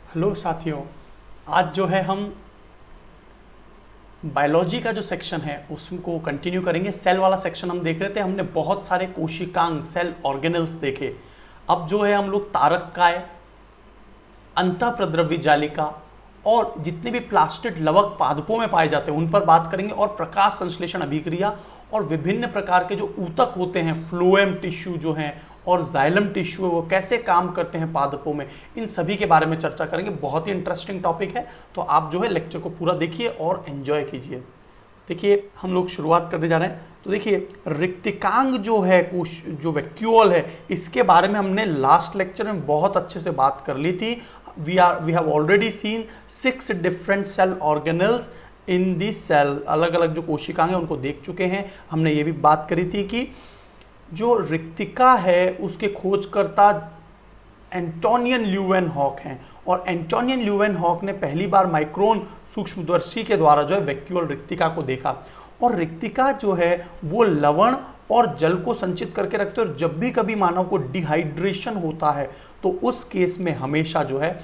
Hello साथियों, आज जो है हम बायोलॉजी का जो सेक्शन है उसको कंटिन्यू करेंगे। सेल वाला सेक्शन हम देख रहे थे, हमने बहुत सारे कोशिकांग सेल ऑर्गेनल्स देखे। अब जो है हम लोग तारककाय, अंतःप्रद्रव्य जालिका और जितने भी प्लास्टिड लवक पादपों में पाए जाते हैं उन पर बात करेंगे, और प्रकाश संश्लेषण अभिक्रिया और विभिन्न प्रकार के जो ऊतक होते हैं, फ्लोएम टिश्यू जो हैं और जाइलम टिश्यू है, वो कैसे काम करते हैं पादपों में, इन सभी के बारे में चर्चा करेंगे। बहुत ही इंटरेस्टिंग टॉपिक है, तो आप जो है लेक्चर को पूरा देखिए और एंजॉय कीजिए। देखिए हम लोग शुरुआत करने जा रहे हैं। तो देखिए रिक्तिकांग जो है, कोश जो वैक्यूल है, इसके बारे में हमने लास्ट लेक्चर में बहुत अच्छे से बात कर ली थी। We have already seen 6 different cell organelles in the cell. अलग अलग जो कोशिकाएं हैं उनको देख चुके हैं। हमने ये भी बात करी थी कि जो रिक्तिका है उसके खोजकर्ता एंटोनियन ल्यूवेनहॉक हैं, और एंटोनियन ल्यूवेनहॉक ने पहली बार माइक्रोन सूक्ष्मदर्शी के द्वारा जो है वैक्यूल रिक्तिका को देखा। और रिक्तिका जो है वो लवण और जल को संचित करके रखते हैं, और जब भी कभी मानव को डिहाइड्रेशन होता है तो उस केस में हमेशा जो है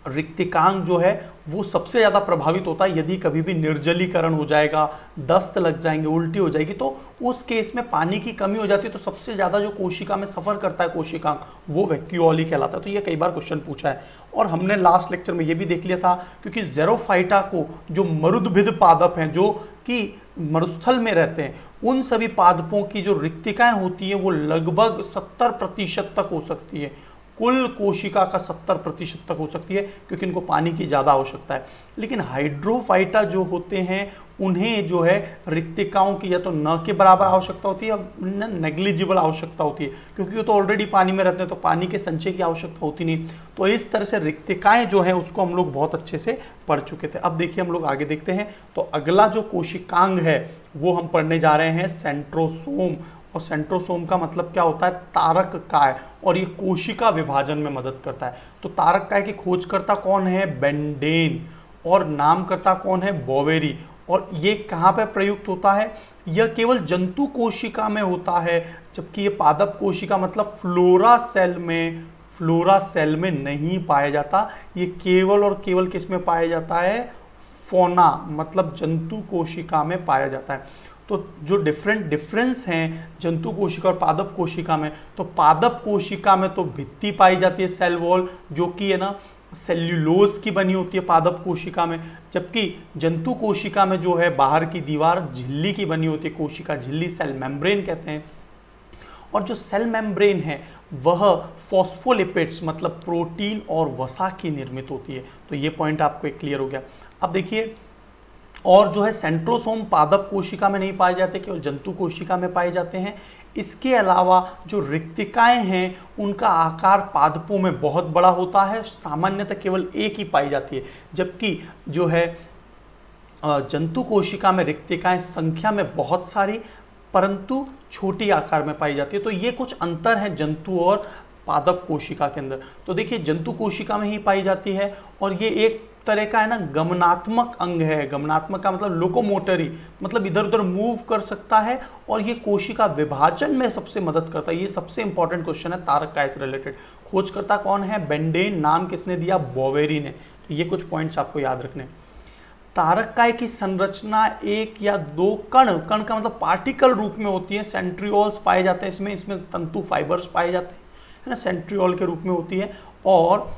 रिक्तिकांग जो है वो सबसे ज़्यादा प्रभावित होता है। यदि कभी भी निर्जलीकरण हो जाएगा, दस्त लग जाएंगे, उल्टी हो जाएगी, तो उस केस में पानी की कमी हो जाती है, तो सबसे ज़्यादा जो कोशिका में सफ़र करता है कोशिकांग, वो वैक्यूल कहलाता है। तो ये कई बार क्वेश्चन पूछा है, और हमने लास्ट लेक्चर में ये भी देख लिया था, क्योंकि ज़ेरोफाइटा को जो मरुद्भिद पादप हैं जो कि मरुस्थल में रहते हैं, उन सभी पादपों की जो रिक्तिकाएं होती हैं वो लगभग 70% तक हो सकती है। कुल कोशिका का 70% तक हो सकती है, क्योंकि इनको पानी की ज़्यादा आवश्यकता है। लेकिन हाइड्रोफाइटा जो होते हैं उन्हें जो है रिक्तिकाओं की या तो न के बराबर आवश्यकता होती है या नेग्लिजिबल आवश्यकता होती है, क्योंकि वो तो ऑलरेडी पानी में रहते हैं, तो पानी के संचय की आवश्यकता होती नहीं। तो इस तरह से रिक्तिकाएं जो हैं उसको हम लोग बहुत अच्छे से पढ़ चुके थे। अब देखिए हम लोग आगे देखते हैं। तो अगला जो कोशिकांग है वो हम पढ़ने जा रहे हैं सेंट्रोसोम। और सेंट्रोसोम का मतलब क्या होता है? तारककाय, और ये कोशिका विभाजन में मदद करता है। तो तारककाय के खोजकर्ता कौन है? बेंडेन। और नामकर्ता कौन है? बोवेरी। और ये कहाँ पर प्रयुक्त होता है? यह केवल जंतु कोशिका में होता है, जबकि ये पादप कोशिका मतलब फ्लोरा सेल में नहीं पाया जाता। ये केवल और केवल किस में पाया जाता है? फोना मतलब जंतु कोशिका में पाया जाता है। तो जो डिफरेंस हैं जंतु कोशिका और पादप कोशिका में, तो पादप कोशिका में तो भित्ति पाई जाती है, सेल वॉल, जो कि है ना सेल्यूलोज की बनी होती है पादप कोशिका में, जबकि जंतु कोशिका में जो है बाहर की दीवार झिल्ली की बनी होती है, कोशिका झिल्ली, सेल मेम्ब्रेन कहते हैं। और जो सेल मेम्ब्रेन है वह फॉस्फोलिपिड्स मतलब प्रोटीन और वसा की निर्मित होती है। तो ये पॉइंट आपको एक क्लियर हो गया। अब देखिए, और जो है सेंट्रोसोम पादप कोशिका में नहीं पाए जाते, केवल जंतु कोशिका में पाए जाते हैं। इसके अलावा जो रिक्तिकाएं हैं उनका आकार पादपों में बहुत बड़ा होता है, सामान्यतः केवल एक ही पाई जाती है, जबकि जो है जंतु कोशिका में रिक्तिकाएं संख्या में बहुत सारी परंतु छोटी आकार में पाई जाती है। तो ये कुछ अंतर है जंतु और पादप कोशिका के अंदर। तो देखिए जंतु कोशिका में ही पाई जाती है, और ये एक तरह का है ना गमनात्मक अंग है। गमनात्मक का मतलब लोकोमोटरी, मतलब इधर उधर मूव कर सकता है, और ये कोशिका विभाजन में सबसे मदद करता है। ये सबसे इंपॉर्टेंट क्वेश्चन है तारककाय से रिलेटेड। खोजकर्ता कौन है? बेंडेन। नाम किसने दिया? बोवेरी ने। तो ये कुछ पॉइंट्स आपको याद रखने। तारककाय की संरचना एक या दो कण का मतलब पार्टिकल रूप में होती है। सेंट्रियोल्स पाए जाते हैं इसमें तंतु फाइबर्स पाए जाते हैं, है ना, सेंट्रियोल के रूप में होती है, और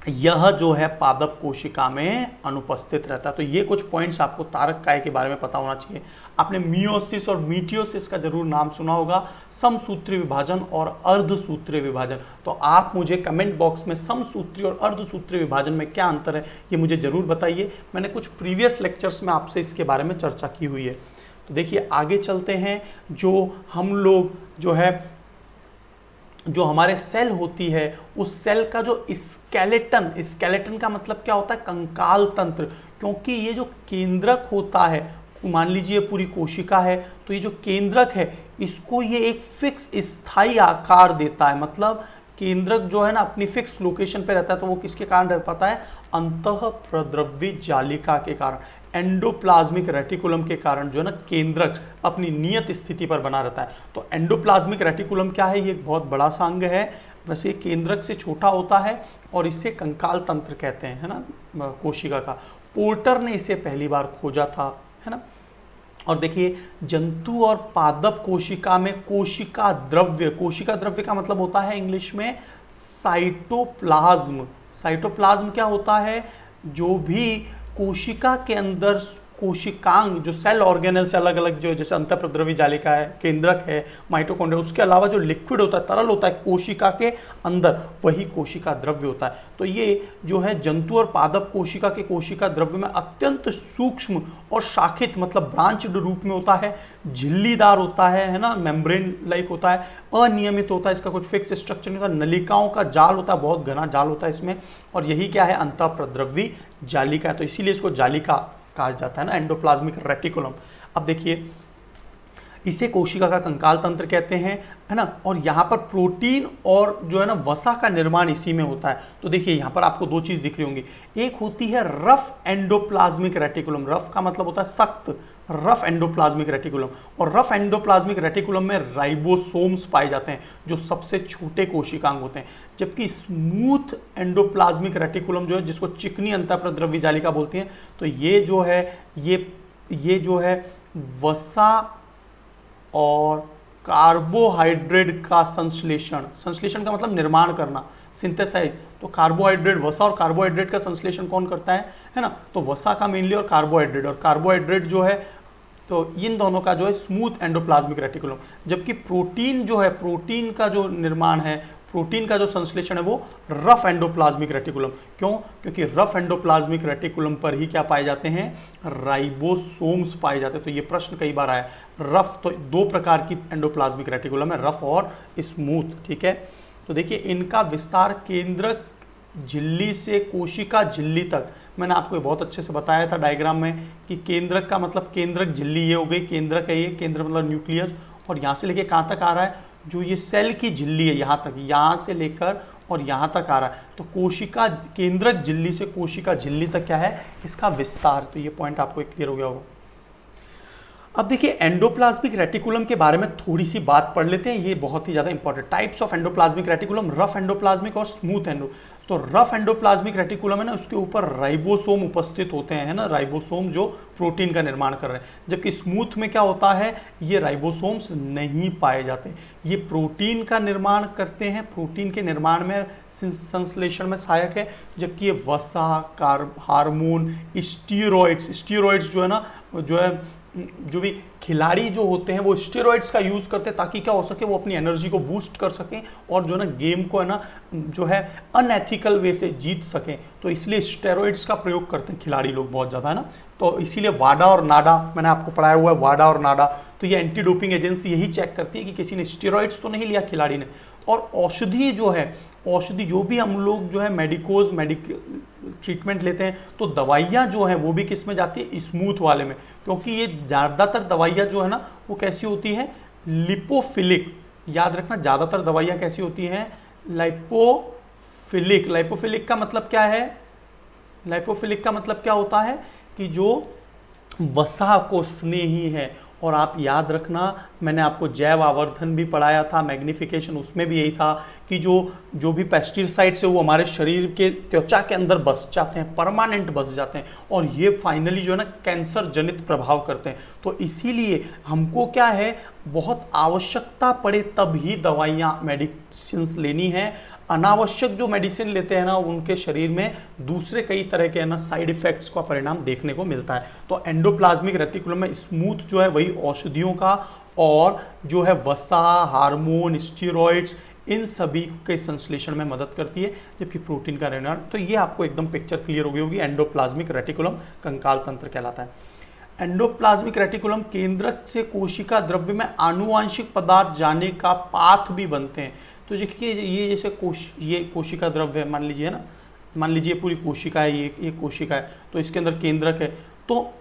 यह जो है पादप कोशिका में अनुपस्थित रहता है। तो ये कुछ पॉइंट्स आपको तारककाय के बारे में पता होना चाहिए। आपने मियोसिस और मीटियोसिस का जरूर नाम सुना होगा, समसूत्री विभाजन और अर्धसूत्रीय विभाजन। तो आप मुझे कमेंट बॉक्स में समसूत्री और अर्धसूत्रीय विभाजन में क्या अंतर है ये मुझे जरूर बताइए। मैंने कुछ प्रीवियस लेक्चर्स में आपसे इसके बारे में चर्चा की हुई है। तो देखिए आगे चलते हैं। जो हम लोग जो है जो हमारे सेल होती है उस सेल का जो स्केलेटन का मतलब क्या होता है? कंकाल तंत्र। क्योंकि ये जो केंद्रक होता है, मान लीजिए पूरी कोशिका है, तो ये जो केंद्रक है इसको ये एक फिक्स स्थायी आकार देता है। मतलब केंद्रक जो है ना अपनी फिक्स लोकेशन पे रहता है, तो वो किसके कारण रह पाता है? अंतःप्रद्रव्य जालिका के कारण, एंडोप्लाज्मिक रेटिकुलम के कारण जो है ना केंद्रक अपनी नियत स्थिति पर बना रहता है। तो एंडोप्लाज्मिक रेटिकुलम क्या है? ये एक बहुत बड़ा सा अंग है। वैसे ये केंद्रक से छोटा होता है और इसे कंकाल तंत्र कहते हैं, है ना, कोशिका का। पोर्टर ने इसे पहली बार खोजा था, है ना। और देखिए जंतु और पादप कोशिका में कोशिका द्रव्य का मतलब होता है इंग्लिश में साइटोप्लाज्म। साइटोप्लाज्म क्या होता है? जो भी कोशिका के अंदर कोशिकांग, जो सेल ऑर्गेनल से अलग अलग, जो जैसे अंतःप्रद्रवी जालिका है, केंद्रक है, माइटोकॉन्ड्रिया, उसके अलावा जो लिक्विड होता है, तरल होता है कोशिका के अंदर, वही कोशिका द्रव्य होता है। तो ये जो है जंतु और पादप कोशिका के कोशिका द्रव्य में अत्यंत सूक्ष्म और शाखित मतलब ब्रांच्ड रूप में होता है, झिल्लीदार होता है ना, मेम्ब्रेन लाइक होता है, अनियमित होता है, इसका कोई फिक्स स्ट्रक्चर नहीं होता, नलिकाओं का जाल होता है, बहुत घना जाल होता है इसमें, और यही क्या है? अंतःप्रद्रवी जालिका है। तो इसीलिए इसको जालिका कहा जाता है ना, एंडोप्लाज्मिक रेटिकुलम। अब देखिए इसे कोशिका का कंकाल तंत्र कहते हैं, है ना, और यहाँ पर प्रोटीन और जो है ना वसा का निर्माण इसी में होता है। तो देखिए यहाँ पर आपको दो चीज दिख रही होंगी, एक होती है रफ एंडोप्लाज्मिक रेटिकुलम, रफ का मतलब होता है सख्त, रफ एंडोप्लाज्मिक रेटिकुलम, और रफ एंडोप्लाज्मिक रेटिकुलम में राइबोसोम्स पाए जाते हैं जो सबसे छोटे कोशिकांग होते हैं, जबकि स्मूथ एंडोप्लाज्मिक रेटिकुलम जो है, जिसको चिकनी अंतःप्रद्रवी जालिका बोलती हैं, तो ये जो है ये जो है वसा और कार्बोहाइड्रेट का संश्लेषण का मतलब निर्माण करना, सिंथेसाइज। तो कार्बोहाइड्रेट, वसा और कार्बोहाइड्रेट का संश्लेषण कौन करता है ना, तो वसा का मेनली, और कार्बोहाइड्रेट जो है, तो इन दोनों का जो है स्मूथ एंडोप्लाज्मिक रेटिकुलम। जबकि प्रोटीन जो है, प्रोटीन का जो निर्माण है, प्रोटीन का जो संश्लेषण है, वो रफ एंडोप्लाज्मिक रेटिकुलम। क्यों? क्योंकि रफ एंडोप्लाज्मिक रेटिकुलम पर ही क्या पाए जाते हैं? राइबोसोम्स पाए जाते हैं। तो ये प्रश्न कई बार आया। रफ, तो दो प्रकार की एंडोप्लाज्मिक रेटिकुलम है, रफ और स्मूथ, ठीक है। तो देखिए इनका विस्तार केंद्रक झिल्ली से कोशिका झिल्ली तक, मैंने आपको बहुत अच्छे से बताया था डायग्राम में कि केंद्रक का मतलब केंद्रक झिल्ली ये हो गई, केंद्रक है ये, केंद्र मतलब न्यूक्लियस, और यहाँ से लेके कहाँ तक आ रहा है? जो ये सेल की झिल्ली है यहाँ तक, यहाँ से लेकर और यहाँ तक आ रहा है। तो कोशिका केंद्रक झिल्ली से कोशिका झिल्ली तक क्या है? इसका विस्तार। तो ये पॉइंट आपको क्लियर हो गया होगा। अब देखिए एंडोप्लाज्मिक रेटिकुलम के बारे में थोड़ी सी बात पढ़ लेते हैं, ये बहुत ही ज़्यादा important. Types of endoplasmic reticulum, rough endoplasmic और स्मूथ एंडो। तो रफ एंडोप्लाज्मिक रेटिकुलम है ना, उसके ऊपर राइबोसोम उपस्थित होते हैं, है ना, राइबोसोम जो प्रोटीन का निर्माण कर रहे हैं। जबकि स्मूथ में क्या होता है? ये राइबोसोम्स नहीं पाए जाते, ये प्रोटीन का निर्माण करते हैं, प्रोटीन के निर्माण में, संश्लेषण में सहायक है। जबकि ये वसा, हार्मोन, स्टीरॉइड्स जो है ना, जो भी खिलाड़ी जो होते हैं वो स्टेरॉइड्स का यूज करते हैं, ताकि क्या हो सके, वो अपनी एनर्जी को बूस्ट कर सकें और जो है ना गेम को है ना जो है अनएथिकल वे से जीत सकें। तो इसलिए स्टेरॉइड्स का प्रयोग करते हैं खिलाड़ी लोग बहुत ज़्यादा, है ना। तो इसीलिए वाडा और नाडा, मैंने आपको पढ़ाया हुआ है वाडा और नाडा, तो ये एंटी डोपिंग एजेंसी यही चेक करती है कि किसी ने स्टेरॉइड्स तो नहीं लिया खिलाड़ी ने। और औषधि जो है, औषधि जो भी हम लोग जो है ट्रीटमेंट लेते हैं, तो दवाइयाँ जो हैं वो भी किस में जाती है? स्मूथ वाले में। क्योंकि ये ज़्यादातर दवाइयाँ जो है ना वो कैसी होती है? लिपोफिलिक। याद रखना, ज़्यादातर दवाइयाँ कैसी होती हैं? लाइपोफिलिक। लाइपोफिलिक का मतलब क्या है? लाइपोफिलिक का मतलब क्या होता है? कि जो वसा को स्नेही है। और आप याद रखना, मैंने आपको जैव आवर्धन भी पढ़ाया था, मैग्निफिकेशन, उसमें भी यही था कि जो भी पेस्टिसाइड्स है वो हमारे शरीर के त्वचा के अंदर बस जाते हैं, परमानेंट बस जाते हैं, और ये फाइनली जो है ना कैंसर जनित प्रभाव करते हैं। तो इसीलिए हमको क्या है, बहुत आवश्यकता पड़े तब ही दवाइयाँ, मेडिसिन लेनी है। अनावश्यक जो मेडिसिन लेते हैं ना, उनके शरीर में दूसरे कई तरह के ना साइड इफेक्ट्स का परिणाम देखने को मिलता है। तो एंडोप्लाज्मिक रेटिकुलम में स्मूथ जो है वही औषधियों का, और जो है वसा, हार्मोन, स्टीरॉइड्स, इन सभी के संश्लेषण में मदद करती है, जबकि प्रोटीन का निर्माण। तो ये आपको एकदम पिक्चर क्लियर हो गई होगी। एंडोप्लाज्मिक रेटिकुलम कंकाल तंत्र कहलाता है। एंडोप्लाज्मिक रेटिकुलम केंद्रक से कोशिका द्रव्य में आनुवांशिक पदार्थ जाने का पाथ भी बनते हैं। तो देखिए ये जैसे ये कोशिका द्रव्य है, मान लीजिए ना, मान लीजिए पूरी कोशिका है, ये कोशिका है, तो इसके अंदर केंद्रक है, तो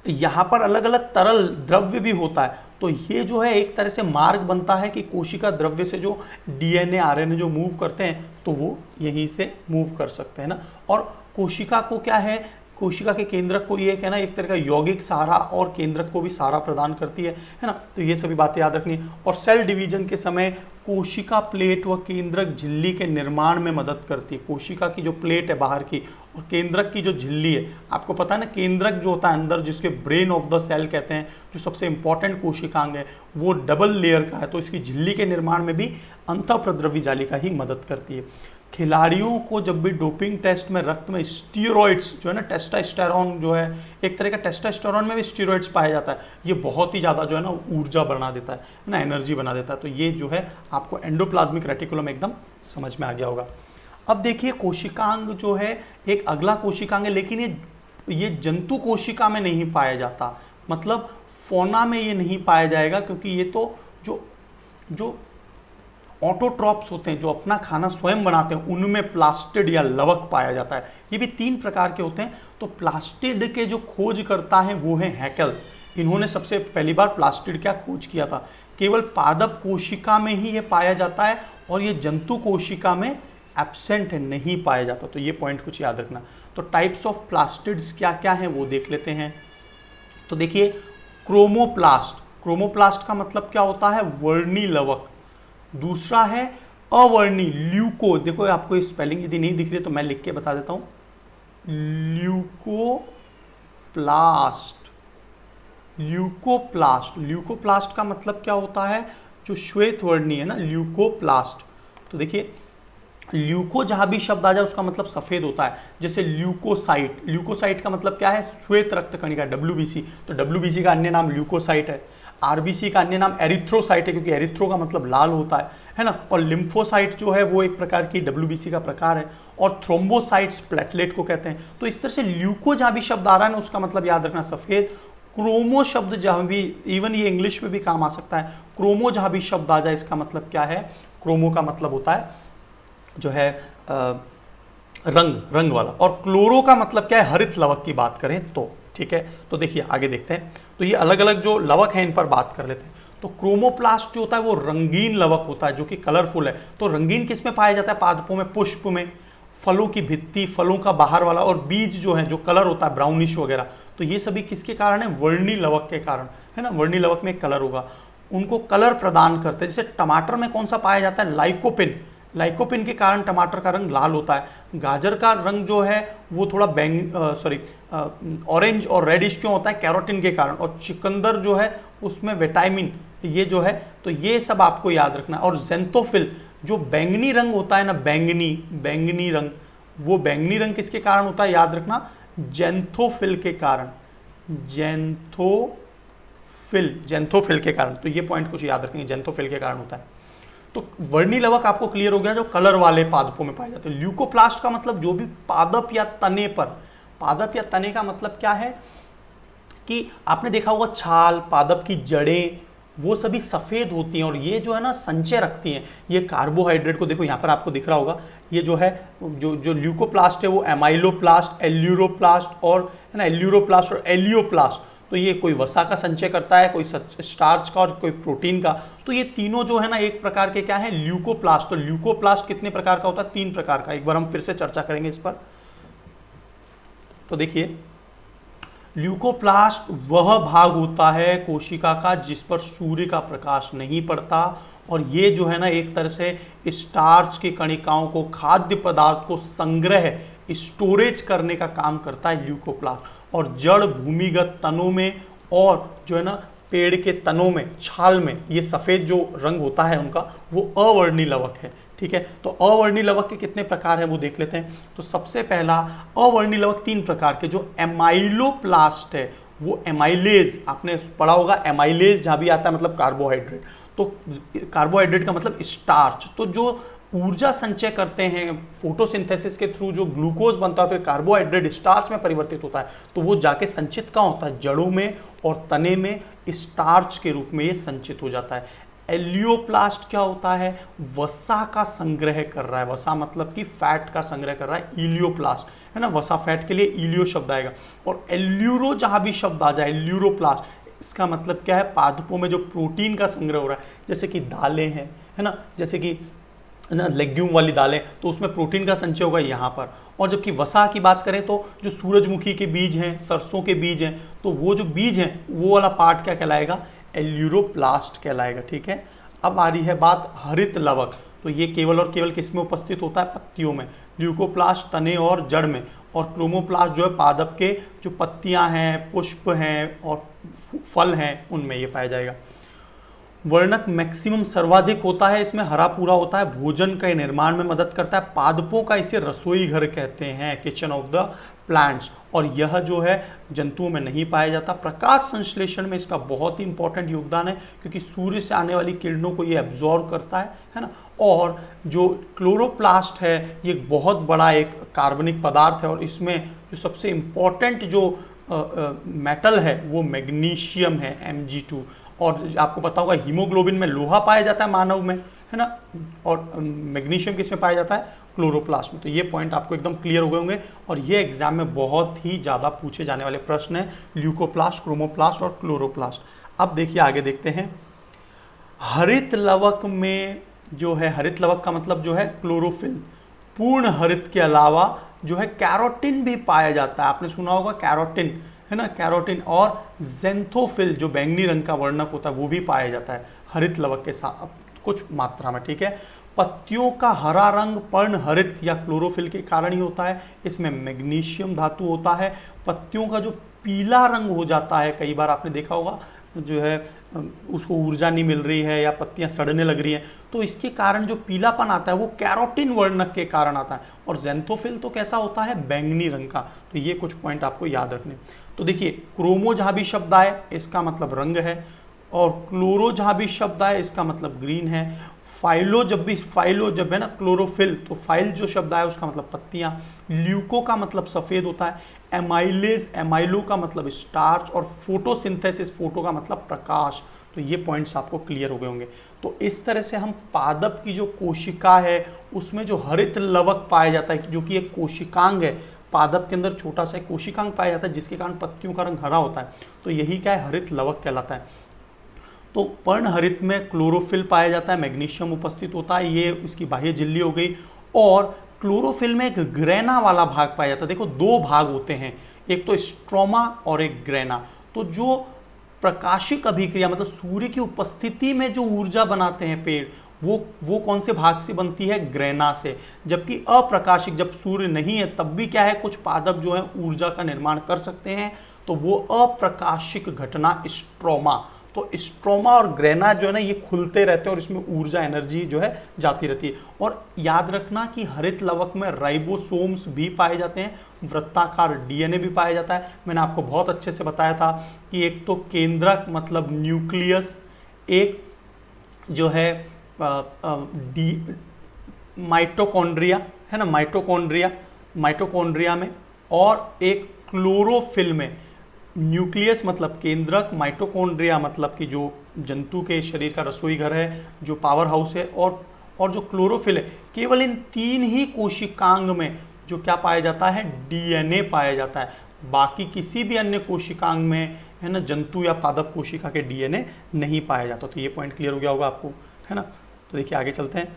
यहाँ पर अलग अलग तरल द्रव्य भी होता है। तो ये जो है एक तरह से मार्ग बनता है कि कोशिका द्रव्य से जो डीएनए, आरएनए जो मूव करते हैं, तो वो यहीं से मूव कर सकते हैं ना। और कोशिका को क्या है, कोशिका के केंद्रक को ये है ना एक तरह का यौगिक सहारा और केंद्रक को भी सहारा प्रदान करती है ना। तो ये सभी बातें याद रखनी है। और सेल डिवीजन के समय कोशिका प्लेट व केंद्रक झिल्ली के निर्माण में मदद करती है। कोशिका की जो प्लेट है बाहर की और केंद्रक की जो झिल्ली है, आपको पता है ना केंद्रक जो होता है अंदर, जिसके ब्रेन ऑफ द सेल कहते हैं, जो सबसे इंपॉर्टेंट कोशिकांग है, वो डबल लेयर का है। तो इसकी झिल्ली के निर्माण में भी अंतःप्रद्रवी जालिका ही मदद करती है। खिलाड़ियों को जब भी डोपिंग टेस्ट में रक्त में स्टीरॉइड्स जो है ना, टेस्टोस्टेरोन जो है एक तरह का, टेस्टोस्टेरोन में भी स्टीरॉइड्स पाया जाता है। ये बहुत ही ज़्यादा जो है ना ऊर्जा बना देता है ना, एनर्जी बना देता है। तो ये जो है आपको एंडोप्लाज्मिक रेटिकुलम एकदम समझ में आ गया होगा। अब देखिए कोशिकांग जो है एक अगला कोशिकांग है, लेकिन ये जंतु कोशिका में नहीं पाया जाता, मतलब फौना में ये नहीं पाया जाएगा, क्योंकि ये तो जो ऑटोट्रॉप्स होते हैं, जो अपना खाना स्वयं बनाते हैं, उनमें प्लास्टिड या लवक पाया जाता है। ये भी 3 प्रकार के होते हैं। तो प्लास्टिड के जो खोज करता है वो है हैकेल। इन्होंने सबसे पहली बार प्लास्टिड का खोज किया था। केवल पादप कोशिका में ही ये पाया जाता है और ये जंतु कोशिका में एब्सेंट है, नहीं पाया जाता। तो ये पॉइंट कुछ याद रखना। तो टाइप्स ऑफ प्लास्टिड्स क्या क्या हैं वो देख लेते हैं। तो देखिए क्रोमोप्लास्ट, क्रोमोप्लास्ट का मतलब क्या होता है, वर्णी लवक। दूसरा है अवर्णी ल्यूको, देखो आपको स्पेलिंग यदि नहीं दिख रही तो मैं लिख के बता देता हूं, ल्यूकोप्लास्ट। ल्यूकोप्लास्ट, ल्यूकोप्लास्ट का मतलब क्या होता है, जो श्वेत वर्णी है ना, ल्यूकोप्लास्ट। तो देखिए ल्यूको जहां भी शब्द आ जाए उसका मतलब सफेद होता है। जैसे ल्यूकोसाइट, ल्यूकोसाइट का मतलब क्या है, श्वेत रक्त कणिका, WBC। तो WBC का अन्य नाम ल्यूकोसाइट है। RBC का अन्य नाम एरिथ्रोसाइट है, क्योंकि एरिथ्रो का मतलब लाल होता है ना। और लिम्फोसाइट जो है वो एक प्रकार की WBC का प्रकार है। और थ्रोम्बोसाइट्स प्लेटलेट को कहते हैं। तो इस तरह से ल्यूको जहां भी शब्द आ रहा है ना उसका मतलब याद रखना सफेद। क्रोमो शब्द जहां भी, इवन ये इंग्लिश में भी काम आ सकता है, क्रोमो जहां भी शब्द आ जाए इसका मतलब क्या है, क्रोमो का मतलब होता है जो है रंग वाला। और क्लोरो का मतलब क्या है, हरित लवक की बात करें तो, ठीक है। तो देखिए आगे देखते हैं। तो ये अलग अलग जो लवक हैं इन पर बात कर लेते हैं। तो क्रोमोप्लास्ट जो होता है वो रंगीन लवक होता है, जो कि कलरफुल है। तो रंगीन किस में पाया जाता है, पादपों में, पुष्प में, फलों की भित्ति, फलों का बाहर वाला, और बीज जो है जो कलर होता है ब्राउनिश वगैरह। तो ये सभी किसके कारण है, वर्णी लवक के कारण, है ना। वर्णी लवक में कलर होगा, उनको कलर प्रदान करते हैं। जैसे टमाटर में कौन सा पाया जाता है, लाइकोपिन। लाइकोपिन के कारण टमाटर का रंग लाल होता है। गाजर का रंग जो है वो थोड़ा ऑरेंज और रेडिश क्यों होता है, कैरोटीन के कारण। और चुकंदर जो है उसमें विटामिन, ये जो है, तो ये सब आपको याद रखना। और ज़ेंथोफिल, जो बैंगनी रंग होता है ना, बैंगनी रंग, वो बैंगनी रंग किसके कारण होता है, याद रखना, ज़ेंथोफिल के कारण, ज़ेंथोफिल के कारण। तो ये पॉइंट कुछ याद रखेंगे, ज़ेंथोफिल के कारण होता है। तो वर्णी लवक आपको क्लियर हो गया, जो कलर वाले पादपों में पाए जाते हैं। ल्यूकोप्लास्ट का मतलब जो भी पादप या तने पर, पादप या तने का मतलब क्या है कि आपने देखा होगा छाल, पादप की जड़ें, वो सभी सफेद होती हैं और ये जो है ना संचय रखती हैं। ये कार्बोहाइड्रेट को देखो यहाँ पर आपको दिख रहा होगा, ये जो है जो ल्यूकोप्लास्ट है वो एमाइलोप्लास्ट, एल्यूरोप्लास्ट और है ना, एल्यूरोप्लास्ट और एलियोप्लास्ट। तो ये कोई वसा का संचय करता है, कोई स्टार्च का और कोई प्रोटीन का। तो ये तीनों जो है ना एक प्रकार के क्या है, ल्यूकोप्लास्ट। तो ल्यूकोप्लास्ट कितने प्रकार का होता है, 3 प्रकार का। एक बार हम फिर से चर्चा करेंगे इस पर। तो देखिए ल्यूकोप्लास्ट वह भाग होता है कोशिका का जिस पर सूर्य का प्रकाश नहीं पड़ता, और ये जो है ना एक तरह से स्टार्च की कणिकाओं को, खाद्य पदार्थ को संग्रह, स्टोरेज करने का काम करता है ल्यूकोप्लास्ट। और जड़ भूमिगत तनों में और जो है ना पेड़ के तनों में, छाल में, ये सफेद जो रंग होता है उनका, वो अवर्णी लवक है, ठीक है। तो अवर्णी लवक के कितने प्रकार हैं वो देख लेते हैं। तो सबसे पहला अवर्णी लवक 3 प्रकार के, जो एमाइलोप्लास्ट है वो एमाइलेज, आपने पढ़ा होगा एमाइलेज जहां भी आता है मतलब कार्बोहाइड्रेट। तो कार्बोहाइड्रेट का मतलब स्टार्च। तो जो ऊर्जा संचय करते हैं फोटोसिंथेसिस के थ्रू, जो ग्लूकोज बनता है फिर कार्बोहाइड्रेट स्टार्च में परिवर्तित होता है, तो वो जाके संचित कहाँ होता है, जड़ों में और तने में स्टार्च के रूप में ये संचित हो जाता है। एलियोप्लास्ट क्या होता है, वसा का संग्रह कर रहा है, वसा मतलब कि फैट का संग्रह कर रहा है, इलियोप्लास्ट है ना, वसा फैट के लिए इलियो शब्द आएगा। और एल्यूरो जहां भी शब्द आ जाए, एल्यूरोप्लास्ट, इसका मतलब क्या है, पादपों में जो प्रोटीन का संग्रह हो रहा है, जैसे कि दालें हैं, है ना, जैसे कि ना लेग्यूम वाली दालें, तो उसमें प्रोटीन का संचय होगा यहाँ पर। और जबकि वसा की बात करें तो जो सूरजमुखी के बीज हैं, सरसों के बीज हैं, तो वो जो बीज हैं वो वाला पार्ट क्या कहलाएगा, एल्यूरोप्लास्ट कहलाएगा। ठीक है, अब आ रही है बात हरित लवक। तो ये केवल और केवल किस में उपस्थित होता है, पत्तियों में। ल्यूकोप्लास्ट तने और जड़ में, और क्रोमोप्लास्ट जो है पादप के जो पत्तियां हैं, पुष्प हैं और फल हैं उनमें ये पाया जाएगा। वर्णक मैक्सिमम सर्वाधिक होता है, इसमें हरा पूरा होता है, भोजन के निर्माण में मदद करता है। पादपों का इसे रसोई घर कहते हैं, किचन ऑफ द प्लांट्स, और यह जो है जंतुओं में नहीं पाया जाता। प्रकाश संश्लेषण में इसका बहुत ही इंपॉर्टेंट योगदान है, क्योंकि सूर्य से आने वाली किरणों को ये एब्जॉर्ब करता है ना। और जो क्लोरोप्लास्ट है ये एक बहुत बड़ा एक कार्बनिक पदार्थ है, और इसमें जो सबसे इंपॉर्टेंट जो मेटल है वो मैग्नीशियम है, Mg2। और आपको पता होगा हीमोग्लोबिन में लोहा पाया जाता है मानव में, है ना, और मैग्नीशियम किस में पाया जाता है, क्लोरोप्लास्ट में। तो ये पॉइंट आपको एकदम क्लियर हो गए होंगे, और ये एग्जाम में बहुत ही ज़्यादा पूछे जाने वाले प्रश्न हैं, ल्यूकोप्लास्ट, क्रोमोप्लास्ट और क्लोरोप्लास्ट। अब देखिए आगे देखते हैं, हरित लवक में जो है, हरित लवक का मतलब जो है क्लोरोफिल, पूर्ण हरित के अलावा जो है कैरोटीन भी पाया जाता है। आपने सुना होगा कैरोटीन, है ना, कैरोटीन, और ज़ेंथोफिल जो बैंगनी रंग का वर्णक होता है वो भी पाया जाता है हरित लवक के साथ कुछ मात्रा में। ठीक है, पत्तियों का हरा रंग पर्ण हरित या क्लोरोफिल के कारण ही होता है, इसमें मैग्नीशियम धातु होता है। पत्तियों का जो पीला रंग हो जाता है, कई बार आपने देखा होगा जो है उसको ऊर्जा नहीं मिल रही है या पत्तियां सड़ने लग रही हैं, तो इसके कारण जो पीलापन आता है वो कैरोटीन वर्णक के कारण आता है। और ज़ेंथोफिल तो कैसा होता है, बैंगनी रंग का। तो ये कुछ पॉइंट आपको याद रखने। तो देखिए, क्रोमो जहाँ भी शब्द आए इसका मतलब रंग है, और क्लोरो जहाँ भी शब्द आए इसका मतलब ग्रीन है। फाइलो जब है ना क्लोरोफिल, तो फाइल जो शब्द आया उसका मतलब पत्तियां। ल्यूको का मतलब सफेद होता है। एमाइलेज, एमाइलो का मतलब स्टार्च, और फोटोसिंथेसिस, फोटो का मतलब प्रकाश। तो ये पॉइंट्स आपको क्लियर हो गए होंगे। तो इस तरह से हम पादप की जो कोशिका है उसमें जो हरित लवक पाया जाता है, जो कि एक कोशिकांग है, पादप के अंदर छोटा सा कोशिकांग पाया जाता है जिसके कारण पत्तियों का रंग हरा होता है। तो यही क्या है, हरित लवक कहलाता है। तो पर्ण हरित में क्लोरोफिल पाया जाता है, मैग्नीशियम उपस्थित होता है, ये इसकी बाह्य झिल्ली हो गई। और क्लोरोफिल में एक ग्रेना वाला भाग पाया जाता है। देखो दो भाग होते हैं, एक तो स्ट्रोमा और एक ग्रेना। तो जो प्रकाशिक अभिक्रिया मतलब सूर्य की उपस्थिति में जो ऊर्जा बनाते हैं पेड़, वो कौन से भाग से बनती है, ग्रेना से। जबकि अप्रकाशिक, जब सूर्य नहीं है तब भी क्या है, कुछ पादप जो है ऊर्जा का निर्माण कर सकते हैं, तो वो अप्रकाशिक घटना स्ट्रोमा। तो स्ट्रोमा और ग्रेना जो है ना ये खुलते रहते हैं और इसमें ऊर्जा एनर्जी जो है जाती रहती है। और याद रखना कि हरित लवक में राइबोसोम्स भी पाए जाते हैं, वृत्ताकार डीएनए भी पाया जाता है। मैंने आपको बहुत अच्छे से बताया था कि एक तो केंद्रक मतलब न्यूक्लियस, एक जो है माइटोकॉन्ड्रिया, है ना, माइटोकॉन्ड्रिया में, और एक क्लोरोफिल में। न्यूक्लियस मतलब केंद्रक, माइटोकॉन्ड्रिया मतलब कि जो जंतु के शरीर का रसोई घर है, जो पावर हाउस है, और जो क्लोरोफिल है। केवल इन तीन ही कोशिकांग में जो क्या पाया जाता है, डीएनए पाया जाता है। बाकी किसी भी अन्य कोशिकांग में, है ना, जंतु या पादप कोशिका के डीएनए नहीं पाया जाता। तो ये पॉइंट क्लियर हो गया होगा आपको, है ना। तो देखिए आगे चलते हैं,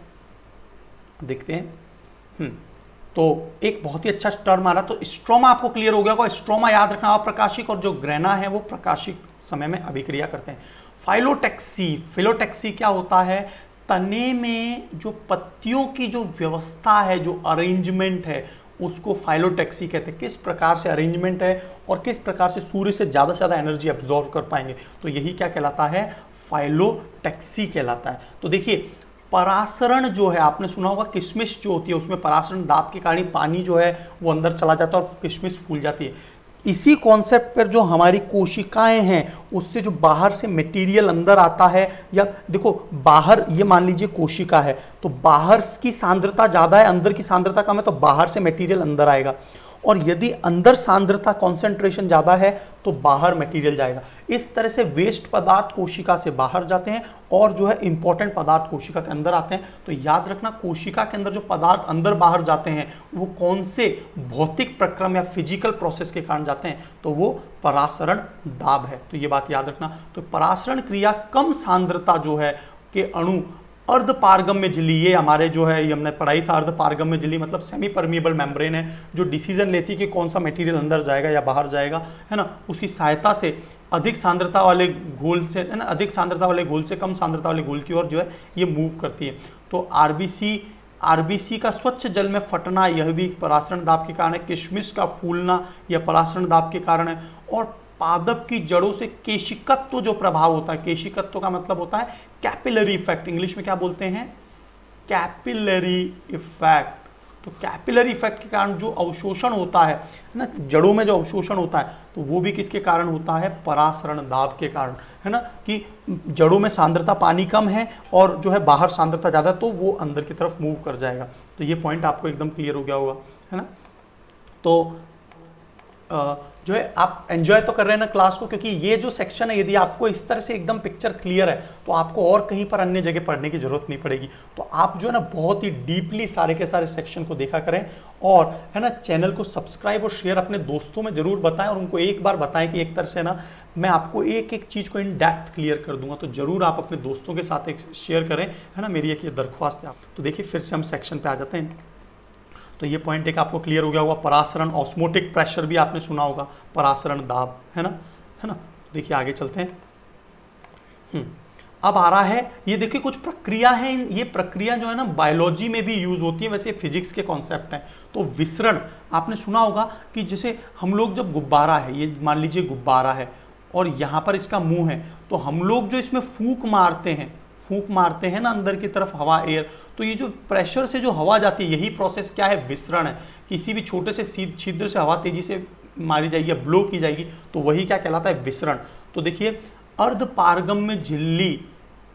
देखते हैं। तो एक बहुत ही अच्छा टर्म आ रहा, तो स्ट्रोमा आपको क्लियर हो गया होगा। स्ट्रोमा याद रखना अप्रकाशिक, और जो ग्रेना है वो प्रकाशिक समय में अभिक्रिया करते हैं। फाइलोटैक्सी क्या होता है, तने में जो पत्तियों की जो व्यवस्था है, जो अरेंजमेंट है, उसको फाइलोटैक्सी कहते हैं। किस प्रकार से अरेंजमेंट है और किस प्रकार से सूर्य से ज़्यादा एनर्जी एब्जॉर्ब कर पाएंगे, तो यही क्या कहलाता है, फाइलोटैक्सी कहलाता है। तो देखिए परासरण जो है, आपने सुना होगा किशमिश जो होती है उसमें परासरण दाब के कारण पानी जो है वो अंदर चला जाता है और किशमिश फूल जाती है। इसी कॉन्सेप्ट पर जो हमारी कोशिकाएं हैं उससे जो बाहर से मटेरियल अंदर आता है, या देखो बाहर ये मान लीजिए कोशिका है, तो बाहर की सांद्रता ज़्यादा है, अंदर की सांद्रता कम है, तो बाहर से मटेरियल अंदर आएगा। और यदि अंदर सांद्रता कॉन्सेंट्रेशन ज़्यादा है तो बाहर मटेरियल जाएगा। इस तरह से वेस्ट पदार्थ कोशिका से बाहर जाते हैं और जो है इंपॉर्टेंट पदार्थ कोशिका के अंदर आते हैं। तो याद रखना कोशिका के अंदर जो पदार्थ अंदर बाहर जाते हैं वो कौन से भौतिक प्रक्रम या फिजिकल प्रोसेस के कारण जाते हैं, तो वो परासरण दाब है। तो ये बात याद रखना। तो परासरण क्रिया कम सांद्रता जो है के अणु अर्ध पारगम्य झिल्ली, ये हमारे जो है ये हमने पढ़ाई था, अर्ध पारगम्य झिल्ली मतलब सेमी परमिएबल मेम्ब्रेन है जो डिसीजन लेती है कि कौन सा मटेरियल अंदर जाएगा या बाहर जाएगा, है ना, उसकी सहायता से अधिक सांद्रता वाले घोल से, है ना, अधिक सांद्रता वाले घोल से कम सांद्रता वाले घोल की ओर जो है ये मूव करती है। तो आरबीसी का स्वच्छ जल में फटना, यह भी परासरण दाब के कारण है। किशमिश का फूलना, यह परासरण दाब के कारण है। और पादप की जड़ों से केशिकत्व जो प्रभाव होता है, केशिकत्व का मतलब होता है कैपिलरी इफेक्ट, इंग्लिश में क्या बोलते हैं, कैपिलरी इफेक्ट। तो कैपिलरी इफेक्ट के कारण जो अवशोषण होता है ना, जड़ों में जो अवशोषण होता है, तो वो भी किसके कारण होता है, परासरण दाब के कारण, है ना, कि जड़ों में सांद्रता पानी कम है और जो है बाहर सांद्रता ज़्यादा है, तो वो अंदर की तरफ मूव कर जाएगा। तो ये पॉइंट आपको एकदम क्लियर हो गया होगा, है ना। तो जो है आप एंजॉय तो कर रहे हैं ना क्लास को, क्योंकि ये जो सेक्शन है यदि आपको इस तरह से एकदम पिक्चर क्लियर है तो आपको और कहीं पर अन्य जगह पढ़ने की जरूरत नहीं पड़ेगी। तो आप जो है ना बहुत ही डीपली सारे के सारे सेक्शन को देखा करें, और है ना चैनल को सब्सक्राइब और शेयर अपने दोस्तों में जरूर बताएं, और उनको एक बार बताएं कि एक तरह से ना मैं आपको एक एक चीज़ को इन डेप्थ क्लियर कर दूंगा। तो जरूर आप अपने दोस्तों के साथ एक शेयर करें, है ना, मेरी एक ये दरख्वास्त है आप। तो देखिए फिर से हम सेक्शन पे आ जाते हैं। तो ये पॉइंट एक आपको क्लियर हो गया होगा। परासरण, ऑस्मोटिक प्रेशर भी आपने सुना होगा, परासरण दाब, है ना। देखिए आगे चलते हैं। अब आ रहा है, ये देखिए कुछ प्रक्रिया है, ये प्रक्रिया जो है ना बायोलॉजी में भी यूज होती है, वैसे फिजिक्स के कॉन्सेप्ट हैं। तो विसरण आपने सुना होगा कि जैसे हम लोग जब गुब्बारा है, ये मान लीजिए गुब्बारा है और यहाँ पर इसका मुंह है, तो हम लोग जो इसमें फूंक मारते हैं ना अंदर की तरफ हवा, एयर, तो ये जो प्रेशर से जो हवा जाती है, यही प्रोसेस क्या है, विसरण है। किसी भी छोटे से छिद्र से हवा तेजी से मारी जाएगी या ब्लो की जाएगी, तो वही क्या कहलाता है, विसरण। तो देखिए अर्ध पारगम्य झिल्ली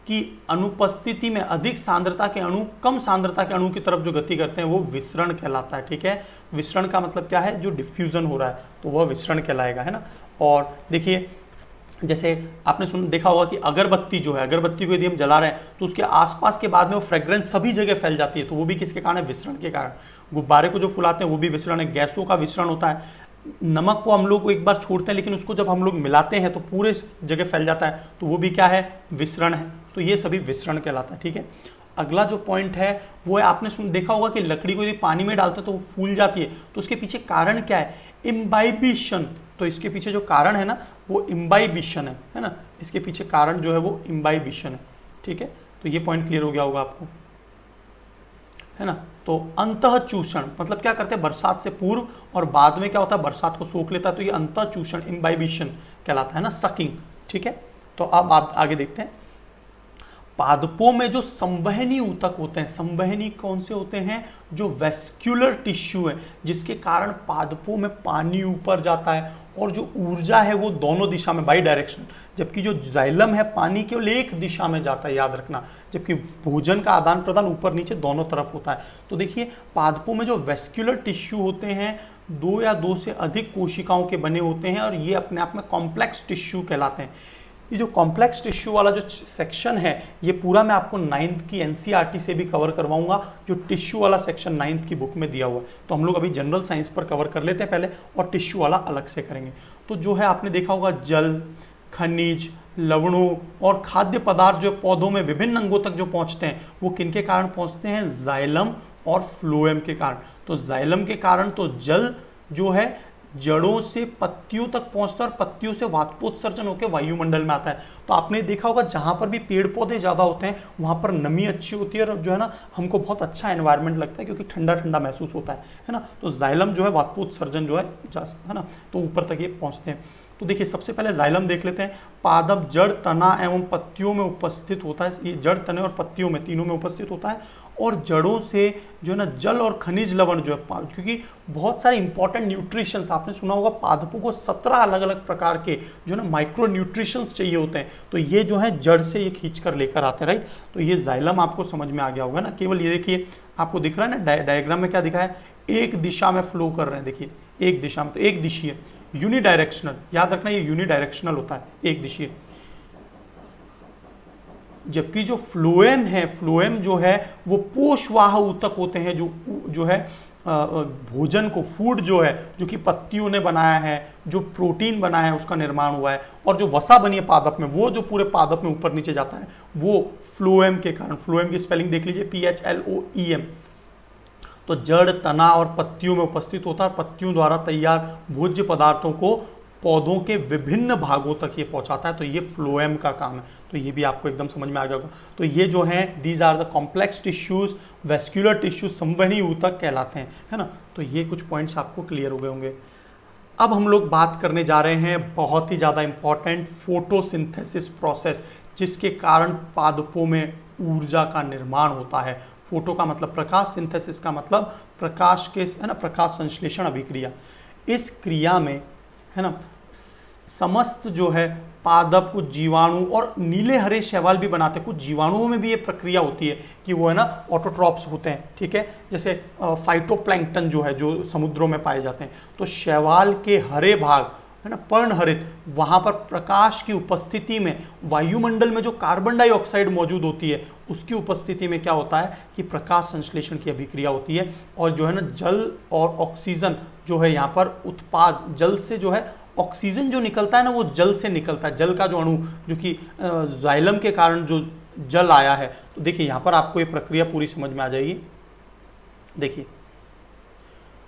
की अनुपस्थिति में अधिक सांद्रता के अणु कम सांद्रता के अणु की तरफ जो गति करते हैं वो विसरण कहलाता है। ठीक है, विसरण का मतलब क्या है, जो डिफ्यूजन हो रहा है तो वह विसरण कहलाएगा, है ना। और देखिए जैसे आपने देखा होगा कि अगरबत्ती जो है, अगरबत्ती को यदि हम जला रहे हैं तो उसके आसपास के बाद में वो फ्रेग्रेंस सभी जगह फैल जाती है, तो वो भी किसके कारण है, विसरण के कारण। गुब्बारे को जो फुलाते हैं वो भी विसरण है। गैसों का विसरण होता है। नमक को हम लोग एक बार छोड़ते हैं, लेकिन उसको जब हम लोग मिलाते हैं तो पूरे जगह फैल जाता है, तो वो भी क्या है, विसरण है। तो ये सभी विसरण कहलाता है। ठीक है, अगला जो पॉइंट है वो है, आपने देखा होगा कि लकड़ी को यदि पानी में डालते हैं तो वो फूल जाती है, तो उसके पीछे कारण क्या है, इम्बाइबिशन। तो इसके पीछे जो कारण है ना वो इम्बाइबिशन है ना, इसके पीछे कारण जो है वो इम्बाइबिशन है। ठीक है, तो ये पॉइंट क्लियर हो गया होगा आपको, है ना। तो अंतःचूषण मतलब क्या करते हैं, बरसात से पूर्व और बाद में क्या होता है, बरसात को सोख लेता है, तो ये अंतःचूषण इम्बाइबिशन कहलाता है ना, सकिंग। ठीक है, तो अब आप आगे देखते हैं। पादपों में जो संवहनी ऊतक होते हैं, संवहनी कौन से होते हैं, जो वेस्क्यूलर टिश्यू है, जिसके कारण पादपों में पानी ऊपर जाता है और जो ऊर्जा है वो दोनों दिशा में, बाई डायरेक्शन, जबकि जो जाइलम है पानी केवल एक दिशा में जाता है, याद रखना, जबकि भोजन का आदान प्रदान ऊपर नीचे दोनों तरफ होता है। तो देखिए पादपों में जो वेस्क्यूलर टिश्यू होते हैं 2 या 2 से अधिक कोशिकाओं के बने होते हैं, और ये अपने आप में कॉम्प्लेक्स टिश्यू कहलाते हैं। ये जो कॉम्प्लेक्स टिश्यू वाला जो सेक्शन है ये पूरा मैं आपको 9th की एनसीईआरटी से भी कवर करवाऊंगा, जो टिश्यू वाला सेक्शन 9th की बुक में दिया हुआ है। तो हम लोग अभी जनरल साइंस पर कवर कर लेते हैं पहले, और टिश्यू वाला अलग से करेंगे। तो जो है आपने देखा होगा जल, खनिज, लवणों और खाद्य पदार्थ जो पौधों में विभिन्न अंगों तक जो पहुंचते हैं वो किनके कारण पहुंचते हैं, जाइलम और फ्लोएम के कारण। तो जाइलम के कारण तो जल जो है जड़ों से पत्तियों तक पहुंचता है और पत्तियों से वाष्पोत्सर्जन होकर वायुमंडल में आता है। तो आपने देखा होगा जहां पर भी पेड़ पौधे ज्यादा होते हैं वहां पर नमी अच्छी होती है, और जो है ना हमको बहुत अच्छा एनवायरनमेंट लगता है, क्योंकि ठंडा ठंडा महसूस होता है ना। तो जाइलम जो है वाष्पोत्सर्जन जो है ना, तो ऊपर तक ये पहुंचते हैं। तो देखिए सबसे पहले जाइलम देख लेते हैं। पादप जड़, तना एवं पत्तियों में उपस्थित होता है। ये जड़, तने और पत्तियों में, तीनों में उपस्थित होता है। और जड़ों से जो है ना जल और खनिज लवण जो है, क्योंकि बहुत सारे इंपॉर्टेंट न्यूट्रिशंस, आपने सुना होगा पादपों को 17 अलग अलग प्रकार के जो है ना माइक्रो न्यूट्रिशंस चाहिए होते हैं, तो ये जो है जड़ से ये खींच कर लेकर आते हैं, राइट। तो ये जाइलम आपको समझ में आ गया होगा ना। केवल ये देखिए आपको दिख रहा है ना डायग्राम में क्या दिखा है, एक दिशा में फ्लो कर रहे हैं। देखिए एक दिशा में, तो एक दिशीय, यूनिडायरेक्शनल, याद रखना ये यूनिडायरेक्शनल होता है, एक दिशीय। जबकि जो फ्लोएम है, फ्लोएम जो है वो पोषवाह ऊतक होते हैं, जो है भोजन को, फूड जो है, जो कि पत्तियों ने बनाया है, जो प्रोटीन बना है उसका निर्माण हुआ है, और जो वसा बनी है पादप में, वो जो पूरे पादप में ऊपर नीचे जाता है, वो फ्लोएम के कारण, फ्लोएम की स्पेलिंग देख लीजिए PHLOEM, तो जड़, तना और पत्तियों में उपस्थित होता है। पत्तियों द्वारा तैयार भोज्य पदार्थों को पौधों के विभिन्न भागों तक ये पहुंचाता है, तो ये फ्लोएम का काम है। तो ये भी आपको एकदम समझ में आ गया होगा। तो ये जो है these are the complex tissues, vascular tissues, संवहनी ऊतक कहलाते हैं, है ना। तो ये कुछ पॉइंट्स आपको क्लियर हो गए होंगे। अब हम लोग बात करने जा रहे हैं बहुत ही ज़्यादा इंपॉर्टेंट फोटोसिंथेसिस प्रोसेस, जिसके कारण पादपों में ऊर्जा का निर्माण होता है। फोटो का मतलब प्रकाश, सिंथेसिस का मतलब प्रकाश के, है ना, प्रकाश संश्लेषण अभिक्रिया। इस क्रिया में, है ना, समस्त जो है पादप, कुछ जीवाणु और नीले हरे शैवाल भी बनाते हैं। कुछ जीवाणुओं में भी ये प्रक्रिया होती है कि वो, है ना, ऑटोट्रॉप्स होते हैं, ठीक है, जैसे फाइटोप्लैंक्टन जो है, जो समुद्रों में पाए जाते हैं। तो शैवाल के हरे भाग, है ना, पर्णहरित, वहाँ पर प्रकाश की उपस्थिति में वायुमंडल में जो कार्बन डाइऑक्साइड मौजूद होती है, उसकी उपस्थिति में क्या होता है कि प्रकाश संश्लेषण की अभिक्रिया होती है, और जो है ना जल और ऑक्सीजन जो है यहाँ पर उत्पाद, जल से जो है ऑक्सीजन जो निकलता है ना, वो जल से निकलता है। जल का जो अणु, जो कि जाइलम के कारण जो जल आया है, तो देखिए यहाँ पर आपको ये प्रक्रिया पूरी समझ में आ जाएगी। देखिए,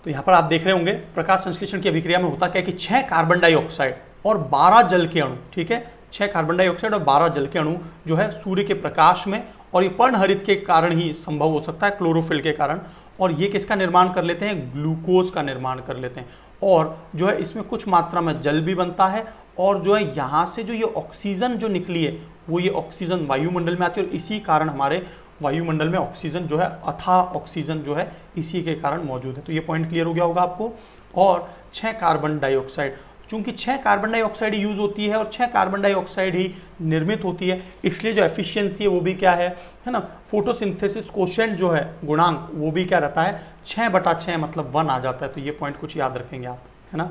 तो यहाँ पर आप देख रहे होंगे प्रकाश संश्लेषण की अभिक्रिया में होता क्या है कि 6 कार्बन डाइऑक्साइड और 12 जल के अणु, ठीक है, 6 कार्बन डाइऑक्साइड और 12 जल के अणु जो है सूर्य के प्रकाश में, और ये पर्णहरित के कारण ही संभव हो सकता है, क्लोरोफिल के कारण, और ये किसका निर्माण कर लेते हैं, ग्लूकोज का निर्माण कर लेते हैं। और जो है इसमें कुछ मात्रा में जल भी बनता है, और जो है यहाँ से जो ये ऑक्सीजन जो निकली है, वो ये ऑक्सीजन वायुमंडल में आती है, और इसी कारण हमारे वायुमंडल में ऑक्सीजन जो है, अथाह ऑक्सीजन जो है, इसी के कारण मौजूद है। तो ये पॉइंट क्लियर हो गया होगा आपको। और 6 कार्बन डाइऑक्साइड, चूंकि 6 कार्बन डाइऑक्साइड यूज होती है और 6 कार्बन डाइऑक्साइड ही निर्मित होती है, इसलिए जो एफिशिएंसी है वो भी क्या है ना, फोटोसिंथेसिस कोशेंट जो है, गुणांक, वो भी क्या रहता है, 6/6 मतलब 1 आ जाता है। तो ये पॉइंट कुछ याद रखेंगे आप, है ना।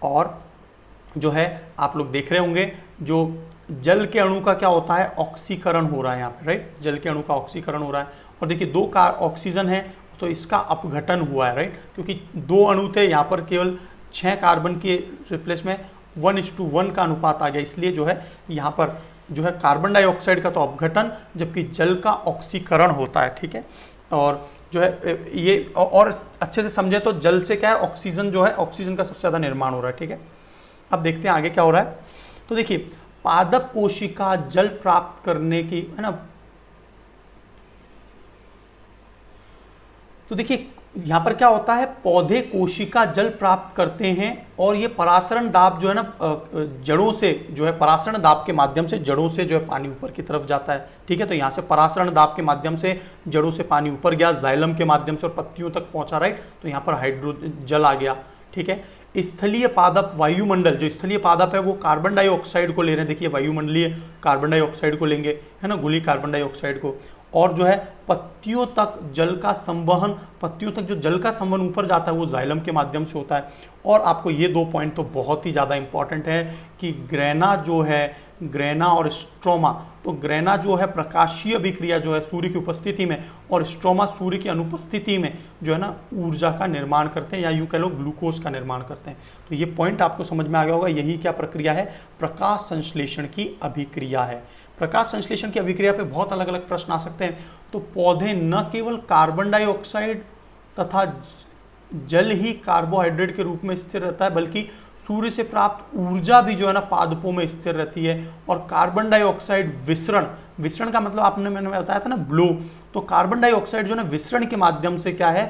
और जो है आप लोग देख रहे होंगे, जो जल के अणु का क्या होता है, ऑक्सीकरण हो रहा है यहाँ पे, राइट, जल के अणु का ऑक्सीकरण हो रहा है। और देखिए 2 का ऑक्सीजन है, तो इसका अपघटन हुआ है, राइट, क्योंकि 2 अणु थे, यहाँ पर केवल 6 कार्बन के रिप्लेस में 1:1 का अनुपात आ गया, इसलिए जो है यहाँ पर जो है कार्बन डाइऑक्साइड का तो अपघटन, जबकि जल का ऑक्सीकरण होता है, ठीक है। और जो है ये और अच्छे से समझे तो जल से क्या है, ऑक्सीजन जो है, ऑक्सीजन का सबसे ज़्यादा निर्माण हो रहा है, ठीक है। अब देखते हैं आगे क्या हो रहा है। तो देखिए, पादप कोशिका जल प्राप्त करने की, है ना, तो देखिए यहां पर क्या होता है, पौधे कोशिका जल प्राप्त करते हैं, और ये परासरण दाब जो है ना, जड़ों से जो है, परासरण दाब के माध्यम से जड़ों से जो है पानी ऊपर की तरफ जाता है, ठीक है। तो यहां से परासरण दाब के माध्यम से जड़ों से पानी ऊपर गया, जाइलम के माध्यम से और पत्तियों तक पहुंचा, राइट। तो यहां पर हाइड्रो जल आ गया, ठीक है। स्थलीय पादप, वायुमंडल, जो स्थलीय पादप है वो कार्बन डाइऑक्साइड को ले रहे हैं, देखिए वायुमंडलीय कार्बन डाइऑक्साइड को लेंगे, है ना, घुली कार्बन डाइऑक्साइड को। और जो है पत्तियों तक जल का संवहन, पत्तियों तक जो जल का संवहन ऊपर जाता है वो जाइलम के माध्यम से होता है। और आपको ये 2 पॉइंट तो बहुत ही ज़्यादा इंपॉर्टेंट है कि ग्रेना जो है, ग्रेना और स्ट्रोमा, तो ग्रेना जो है प्रकाशीय अभिक्रिया जो है सूर्य की उपस्थिति में, और स्ट्रोमा सूर्य की अनुपस्थिति में जो है ना ऊर्जा का निर्माण करते हैं, या यूँ कह लो ग्लूकोज का निर्माण करते हैं। तो ये पॉइंट आपको समझ में आ गया होगा, यही क्या प्रक्रिया है, प्रकाश संश्लेषण की अभिक्रिया है। प्रकाश संश्लेषण की अभिक्रिया पे बहुत अलग अलग प्रश्न आ सकते हैं। तो पौधे न केवल कार्बन डाइऑक्साइड तथा जल ही कार्बोहाइड्रेट के रूप में स्थिर रहता है, बल्कि सूर्य से प्राप्त ऊर्जा भी जो है ना पादपों में स्थिर रहती है। और कार्बन डाइऑक्साइड विसरण, विसरण का मतलब मैंने बताया था ना, ब्लो, तो कार्बन डाइऑक्साइड जो है ना विसरण के माध्यम से क्या है,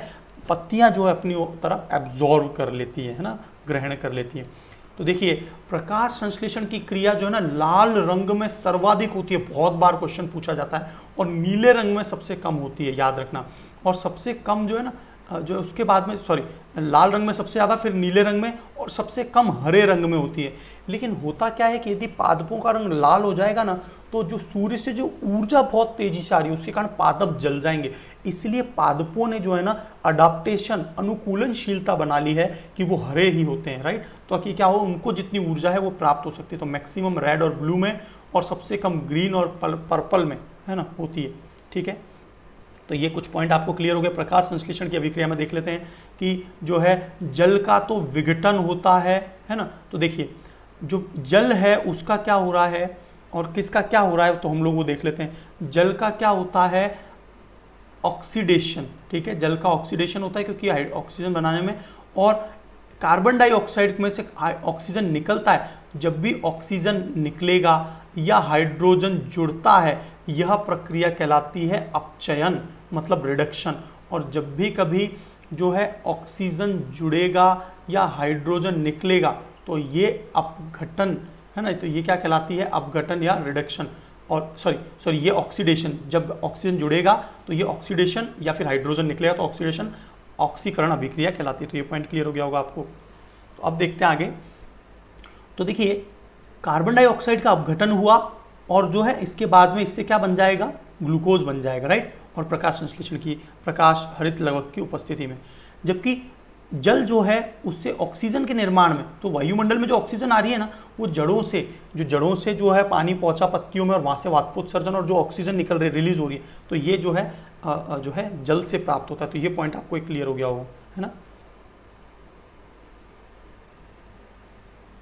पत्तियां जो है अपनी तरफ एब्जॉर्व कर लेती है ना, ग्रहण कर लेती है। तो देखिए प्रकाश संश्लेषण की क्रिया जो है ना लाल रंग में सर्वाधिक होती है, बहुत बार क्वेश्चन पूछा जाता है, और नीले रंग में सबसे कम होती है, याद रखना। और सबसे कम जो है ना, जो उसके बाद में, सॉरी, लाल रंग में सबसे ज़्यादा, फिर नीले रंग में, और सबसे कम हरे रंग में होती है। लेकिन होता क्या है कि यदि पादपों का रंग लाल हो जाएगा ना, तो जो सूर्य से जो ऊर्जा बहुत तेजी से आ रही है उसके कारण पादप जल जाएंगे। इसलिए पादपों ने जो है ना अडाप्टेशन, अनुकूलनशीलता बना ली है कि वो हरे ही होते हैं, राइट। तो कि क्या हो, उनको जितनी ऊर्जा है वो प्राप्त हो सकती है। तो मैक्सिमम रेड और ब्लू में, और सबसे कम ग्रीन और पर्पल में, है ना, होती है, ठीक है। तो ये कुछ पॉइंट आपको क्लियर हो गए। प्रकाश संश्लेषण की अभिक्रिया में देख लेते हैं कि जो है जल का तो विघटन होता है ना। तो देखिए जो जल है उसका क्या हो रहा है और किसका क्या हो रहा है, तो हम लोग वो देख लेते हैं। जल का क्या होता है, ऑक्सीडेशन, ठीक है, जल का ऑक्सीडेशन होता है क्योंकि ऑक्सीजन बनाने में, और कार्बन डाइऑक्साइड में से ऑक्सीजन निकलता है। जब भी ऑक्सीजन निकलेगा या हाइड्रोजन जुड़ता है, यह प्रक्रिया कहलाती है अपचयन, मतलब रिडक्शन। और जब भी कभी जो है ऑक्सीजन जुड़ेगा या हाइड्रोजन निकलेगा तो ये अपघटन है ना, तो ये क्या कहलाती है, अपघटन या रिडक्शन। और सॉरी ये ऑक्सीडेशन, जब ऑक्सीजन जुड़ेगा तो ये ऑक्सीडेशन, या फिर हाइड्रोजन निकलेगा तो ऑक्सीडेशन, ऑक्सीकरण अभिक्रिया कहलाती है। तो ये पॉइंट क्लियर हो गया होगा आपको। तो अब देखते हैं आगे। तो देखिए कार्बन डाइऑक्साइड का अपघटन हुआ और जो है इसके बाद में इससे क्या बन जाएगा, ग्लूकोज बन जाएगा, राइट। और प्रकाश संश्लेषण की, प्रकाश हरित लवक की उपस्थिति में, जबकि जल जो है उससे ऑक्सीजन के निर्माण में, तो वायुमंडल में जो ऑक्सीजन आ रही है ना, वो जड़ों से जो है पानी पहुंचा पत्तियों में और वहां से वाष्पोत्सर्जन, और जो ऑक्सीजन निकल रही रिलीज हो रही है, तो ये जो है जल से प्राप्त होता है। तो ये पॉइंट आपको एक क्लियर हो गया होगा, है ना।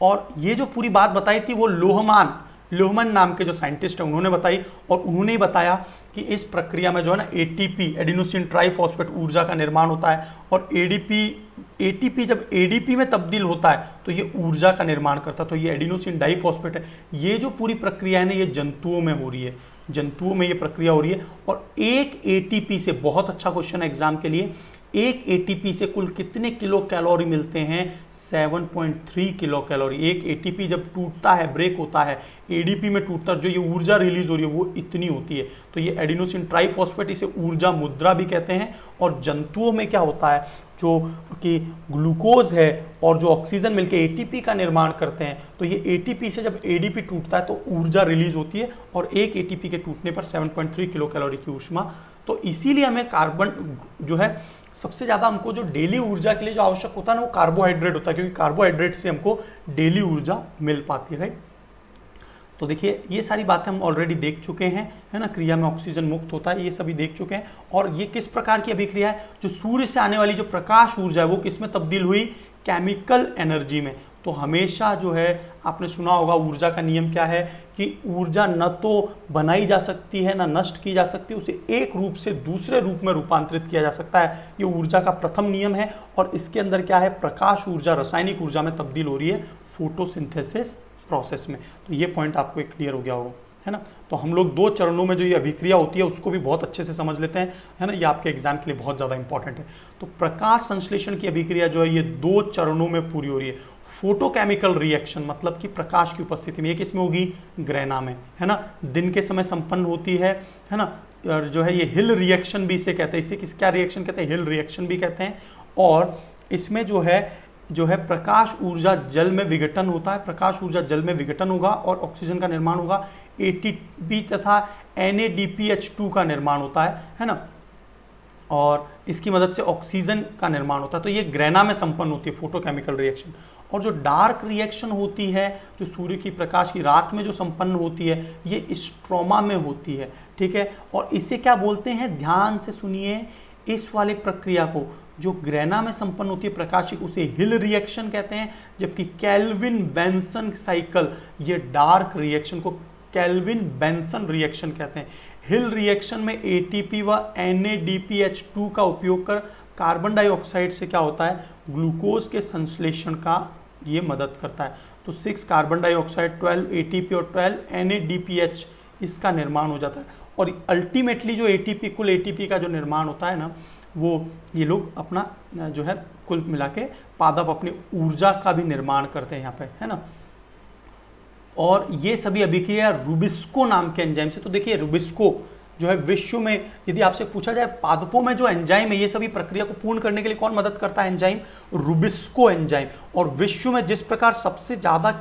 और ये जो पूरी बात बताई थी वो लोहमन नाम के जो साइंटिस्ट है उन्होंने बताई, और उन्होंने ही बताया कि इस प्रक्रिया में जो है ना एटीपी, एडिनोसिन ट्राइफॉस्फेट ऊर्जा का निर्माण होता है, और एटीपी जब एडीपी में तब्दील होता है तो ये ऊर्जा का निर्माण करता है। तो ये एडिनोसिन डाइफॉस्फेट है। ये जो पूरी प्रक्रिया है ना, ये जंतुओं में हो रही है, जंतुओं में ये प्रक्रिया हो रही है। और एक एटीपी से, बहुत अच्छा क्वेश्चन है एग्जाम के लिए, एक एटीपी से कुल कितने किलो कैलोरी मिलते हैं, 7.3 किलो कैलोरी। एक एटीपी जब टूटता है, ब्रेक होता है, एडीपी में टूटता है, जो ये ऊर्जा रिलीज हो रही है वो इतनी होती है। तो ये एडिनोसिन ट्राइफॉस्फेट, इसे ऊर्जा मुद्रा भी कहते हैं। और जंतुओं में क्या होता है, जो कि ग्लूकोज है और जो ऑक्सीजन मिलकर एटीपी का निर्माण करते हैं, तो ये एटीपी से जब एडीपी टूटता है तो ऊर्जा रिलीज होती है, और एक एटीपी के टूटने पर 7.3 किलो कैलोरी की ऊष्मा। तो इसीलिए हमें कार्बन जो है सबसे ज़्यादा, हमको जो डेली ऊर्जा के लिए जो आवश्यक होता है ना, वो कार्बोहाइड्रेट होता है, क्योंकि कार्बोहाइड्रेट से हमको डेली ऊर्जा मिल पाती है, राइट। तो देखिए ये सारी बातें हम ऑलरेडी देख चुके हैं, है ना। क्रिया में ऑक्सीजन मुक्त होता है, ये सभी देख चुके हैं। और ये किस प्रकार की अभिक्रिया है, जो सूर्य से आने वाली जो प्रकाश ऊर्जा है वो किस में तब्दील हुई, केमिकल एनर्जी में। तो हमेशा जो है आपने सुना होगा ऊर्जा का नियम क्या है, कि ऊर्जा न तो बनाई जा सकती है, न नष्ट की जा सकती, उसे एक रूप से दूसरे रूप में रूपांतरित किया जा सकता है। ये ऊर्जा का प्रथम नियम है। और इसके अंदर क्या है, प्रकाश ऊर्जा रासायनिक ऊर्जा में तब्दील हो रही है फोटोसिंथेसिस प्रोसेस में। तो ये पॉइंट आपको एक क्लियर हो गया होगा, है ना। तो हम लोग 2 चरणों में जो ये अभिक्रिया होती है उसको भी बहुत अच्छे से समझ लेते हैं, है ना। ये आपके एग्जाम के लिए बहुत ज़्यादा इंपॉर्टेंट है। तो प्रकाश संश्लेषण की अभिक्रिया जो है ये 2 चरणों में पूरी हो रही है। फोटोकेमिकल रिएक्शन, मतलब कि प्रकाश की उपस्थिति में, ये किसमें होगी, ग्रेना में, है ना। दिन के समय संपन्न होती है ना। और जो है ये हिल रिएक्शन भी इसे कहते हैं। इसे क्या रिएक्शन कहते हैं, हिल रिएक्शन भी कहते हैं। और इसमें जो है प्रकाश ऊर्जा जल में विघटन होता है, प्रकाश ऊर्जा जल में विघटन होगा और ऑक्सीजन का निर्माण होगा। एटीपी तथा NADPH2 का निर्माण होता है ना। और इसकी मदद से ऑक्सीजन का निर्माण होता है। तो ये ग्रेना में संपन्न होती है फोटोकेमिकल रिएक्शन। और जो डार्क रिएक्शन होती है, जो सूर्य की प्रकाश की रात में जो संपन्न होती है, ये स्ट्रोमा में होती है, ठीक है। और इसे क्या बोलते हैं, ध्यान से सुनिए, इस वाले प्रक्रिया को जो ग्रेना में संपन्न होती है प्रकाश की, उसे हिल रिएक्शन कहते हैं। जबकि केल्विन बेंसन साइकिल, ये डार्क रिएक्शन को केल्विन बेंसन रिएक्शन कहते हैं। हिल रिएक्शन में एटीपी व NADPH2 का उपयोग कर कार्बन डाइऑक्साइड से क्या होता है, ग्लूकोज के संश्लेषण का ये मदद करता है। तो 6 कार्बन डाइऑक्साइड, 12 एटीपी और 12 NADPH, इसका निर्माण हो जाता है। और अल्टीमेटली जो एटीपी, कुल एटीपी का जो निर्माण होता है ना, वो ये लोग अपना जो है कुल मिला के पादप अपनी ऊर्जा का भी निर्माण करते हैं यहाँ पे, है ना। और ये सभी अभिक्रिया रुबिस्को नाम के एंजाइम से। तो देखिए रुबिस्को जो है विश्व में, यदि आपसे पूछा जाए पादपों में जो एंजाइम है ये सभी प्रक्रिया को पूर्ण करने के लिए कौन मदद करता है, एंजाइम, रुबिस्को एंजाइम। और विश्व में जिस प्रकार सबसे ज्यादा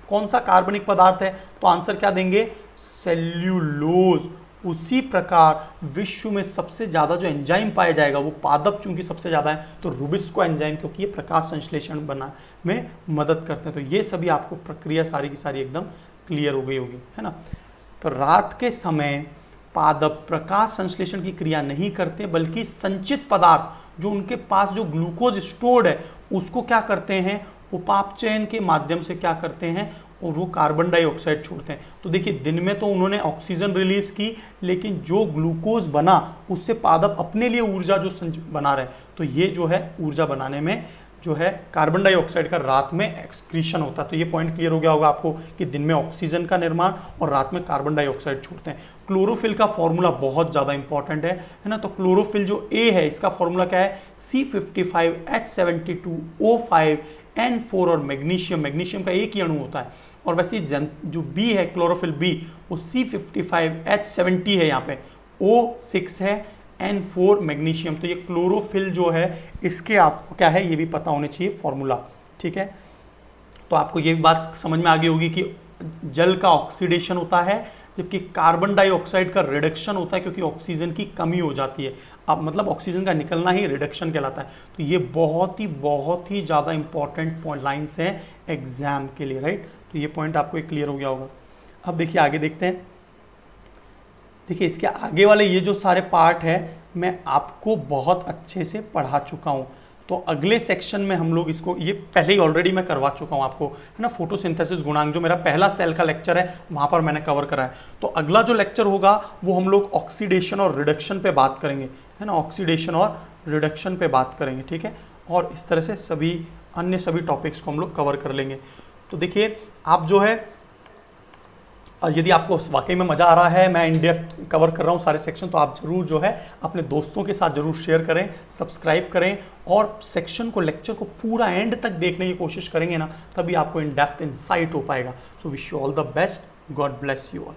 कौन सा कार्बनिक पदार्थ है, तो आंसर क्या देंगे, सेल्यूलोज। उसी प्रकार विश्व में सबसे ज्यादा जो एंजाइम पाया जाएगा वो पादप चूंकि सबसे ज्यादा है, तो रुबिस्को एंजाइम, क्योंकि ये प्रकाश संश्लेषण बना में मदद करते हैं। तो ये सभी आपको प्रक्रिया सारी की सारी एकदम क्लियर हो गई होगी, है ना। तो रात के समय पादप प्रकाश संश्लेषण की क्रिया नहीं करते, बल्कि संचित पदार्थ जो उनके पास जो ग्लूकोज स्टोर्ड है उसको क्या करते हैं, उपापचयन के माध्यम से क्या करते हैं, और वो कार्बन डाइऑक्साइड छोड़ते हैं। तो देखिए दिन में तो उन्होंने ऑक्सीजन रिलीज की, लेकिन जो ग्लूकोज बना उससे पादप अपने लिए ऊर्जा जो बना रहे, तो ये जो है ऊर्जा बनाने में जो है कार्बन डाइऑक्साइड का रात में एक्सक्रीशन होता है। तो ये पॉइंट क्लियर हो गया होगा आपको कि दिन में ऑक्सीजन का निर्माण और रात में कार्बन डाइऑक्साइड छोड़ते हैं। क्लोरोफिल का फॉर्मूला बहुत ज़्यादा इंपॉर्टेंट है ना। तो क्लोरोफिल जो ए है इसका फॉर्मूला क्या है, C55H72O5N4 और मैग्नीशियम का एक ही अणु होता है। और वैसे जो बी है क्लोरोफिल बी वो C55H70 है, यहाँ पे O6 है, N4 मैग्नीशियम। तो ये क्लोरोफिल जो है इसके आपको क्या है ये भी पता होना चाहिए फॉर्मूला, ठीक है। तो आपको ये बात समझ में आ गई होगी कि जल का ऑक्सीडेशन होता है जबकि कार्बन डाइऑक्साइड का रिडक्शन होता है, क्योंकि ऑक्सीजन की कमी हो जाती है। अब मतलब ऑक्सीजन का निकलना ही रिडक्शन कहलाता है। तो ये बहुत ही ज़्यादा इंपॉर्टेंट लाइन्स हैं एग्जाम के लिए, राइट। तो ये पॉइंट आपको एक क्लियर हो गया होगा। अब देखिए आगे देखते हैं। देखिए इसके आगे वाले ये जो सारे पार्ट है मैं आपको बहुत अच्छे से पढ़ा चुका हूँ। तो अगले सेक्शन में हम लोग इसको, ये पहले ही ऑलरेडी मैं करवा चुका हूँ आपको, है ना। फोटोसिंथेसिस गुणांक जो मेरा पहला सेल का लेक्चर है वहाँ पर मैंने कवर करा है। तो अगला जो लेक्चर होगा वो हम लोग ऑक्सीडेशन और रिडक्शन पे बात करेंगे, है ना। ऑक्सीडेशन और रिडक्शन पे बात करेंगे, ठीक है। और इस तरह से सभी अन्य सभी टॉपिक्स को हम लोग कवर कर लेंगे। तो देखिए आप जो है, यदि आपको वाकई में मज़ा आ रहा है, मैं इन डेप्थ कवर कर रहा हूँ सारे सेक्शन, तो आप जरूर जो है अपने दोस्तों के साथ जरूर शेयर करें, सब्सक्राइब करें और सेक्शन को, लेक्चर को पूरा एंड तक देखने की कोशिश करेंगे ना, तभी आपको इन डेप्थ इंसाइट हो पाएगा। So wish you all the best, God bless you all.